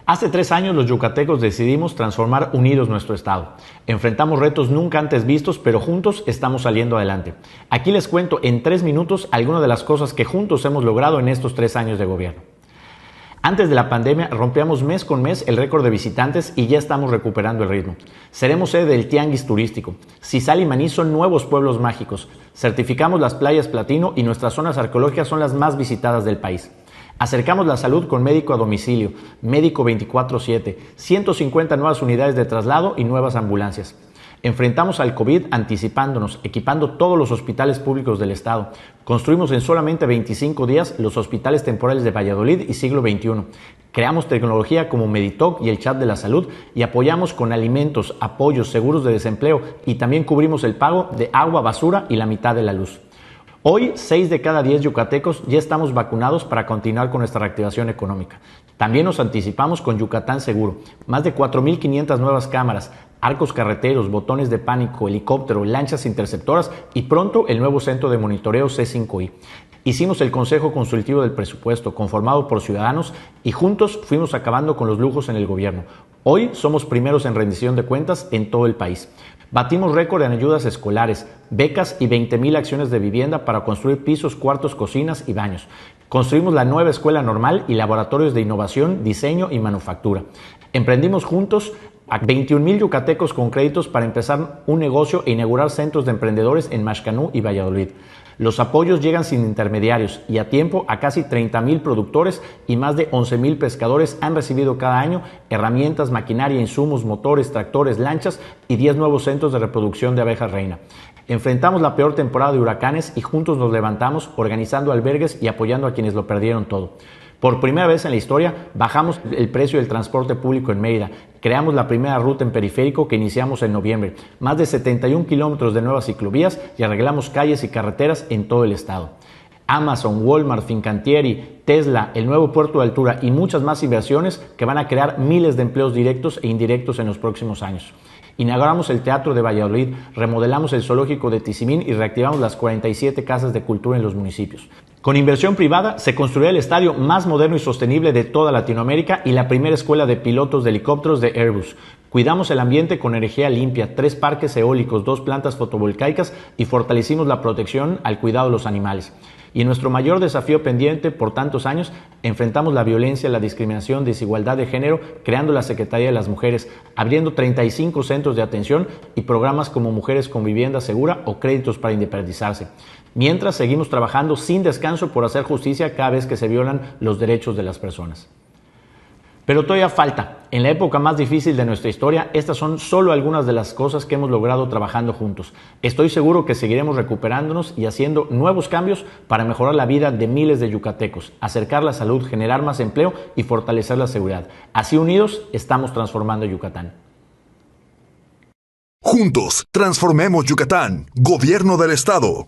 Hace 3 años los yucatecos decidimos transformar unidos nuestro estado. Enfrentamos retos nunca antes vistos, pero juntos estamos saliendo adelante. Aquí les cuento en 3 minutos algunas de las cosas que juntos hemos logrado en estos 3 años de gobierno. Antes de la pandemia rompíamos mes con mes el récord de visitantes y ya estamos recuperando el ritmo. Seremos sede del Tianguis Turístico. Cizal y Maní son nuevos pueblos mágicos. Certificamos las playas Platino y nuestras zonas arqueológicas son las más visitadas del país. Acercamos la salud con médico a domicilio, médico 24/7, 150 nuevas unidades de traslado y nuevas ambulancias. Enfrentamos al COVID anticipándonos, equipando todos los hospitales públicos del estado. Construimos en solamente 25 días los hospitales temporales de Valladolid y Siglo XXI. Creamos tecnología como Meditoc y el chat de la salud y apoyamos con alimentos, apoyos, seguros de desempleo y también cubrimos el pago de agua, basura y la mitad de la luz. Hoy, 6 de cada 10 yucatecos ya estamos vacunados para continuar con nuestra reactivación económica. También nos anticipamos con Yucatán Seguro. Más de 4.500 nuevas cámaras, arcos carreteros, botones de pánico, helicóptero, lanchas interceptoras y pronto el nuevo centro de monitoreo C5I. Hicimos el Consejo Consultivo del Presupuesto, conformado por ciudadanos, y juntos fuimos acabando con los lujos en el gobierno. Hoy somos primeros en rendición de cuentas en todo el país. Batimos récord en ayudas escolares, becas y 20,000 acciones de vivienda para construir pisos, cuartos, cocinas y baños. Construimos la nueva escuela normal y laboratorios de innovación, diseño y manufactura. Emprendimos juntos a 21,000 yucatecos con créditos para empezar un negocio e inaugurar centros de emprendedores en Maxcanú y Valladolid. Los apoyos llegan sin intermediarios y a tiempo a casi 30,000 productores y más de 11,000 pescadores han recibido cada año herramientas, maquinaria, insumos, motores, tractores, lanchas y 10 nuevos centros de reproducción de abeja reina. Enfrentamos la peor temporada de huracanes y juntos nos levantamos organizando albergues y apoyando a quienes lo perdieron todo. Por primera vez en la historia, bajamos el precio del transporte público en Mérida. Creamos la primera ruta en periférico que iniciamos en noviembre. Más de 71 kilómetros de nuevas ciclovías y arreglamos calles y carreteras en todo el estado. Amazon, Walmart, Fincantieri, Tesla, el nuevo puerto de altura y muchas más inversiones que van a crear miles de empleos directos e indirectos en los próximos años. Inauguramos el Teatro de Valladolid, remodelamos el Zoológico de Tizimín y reactivamos las 47 casas de cultura en los municipios. Con inversión privada se construirá el estadio más moderno y sostenible de toda Latinoamérica y la primera escuela de pilotos de helicópteros de Airbus. Cuidamos el ambiente con energía limpia, 3 parques eólicos, 2 plantas fotovoltaicas y fortalecimos la protección al cuidado de los animales. Y en nuestro mayor desafío pendiente por tantos años, enfrentamos la violencia, la discriminación, desigualdad de género, creando la Secretaría de las Mujeres, abriendo 35 centros de atención y programas como Mujeres con Vivienda Segura o Créditos para Independizarse. Mientras seguimos trabajando sin descanso por hacer justicia cada vez que se violan los derechos de las personas. Pero todavía falta. En la época más difícil de nuestra historia, estas son solo algunas de las cosas que hemos logrado trabajando juntos. Estoy seguro que seguiremos recuperándonos y haciendo nuevos cambios para mejorar la vida de miles de yucatecos, acercar la salud, generar más empleo y fortalecer la seguridad. Así unidos, estamos transformando Yucatán. Juntos, transformemos Yucatán. Gobierno del Estado.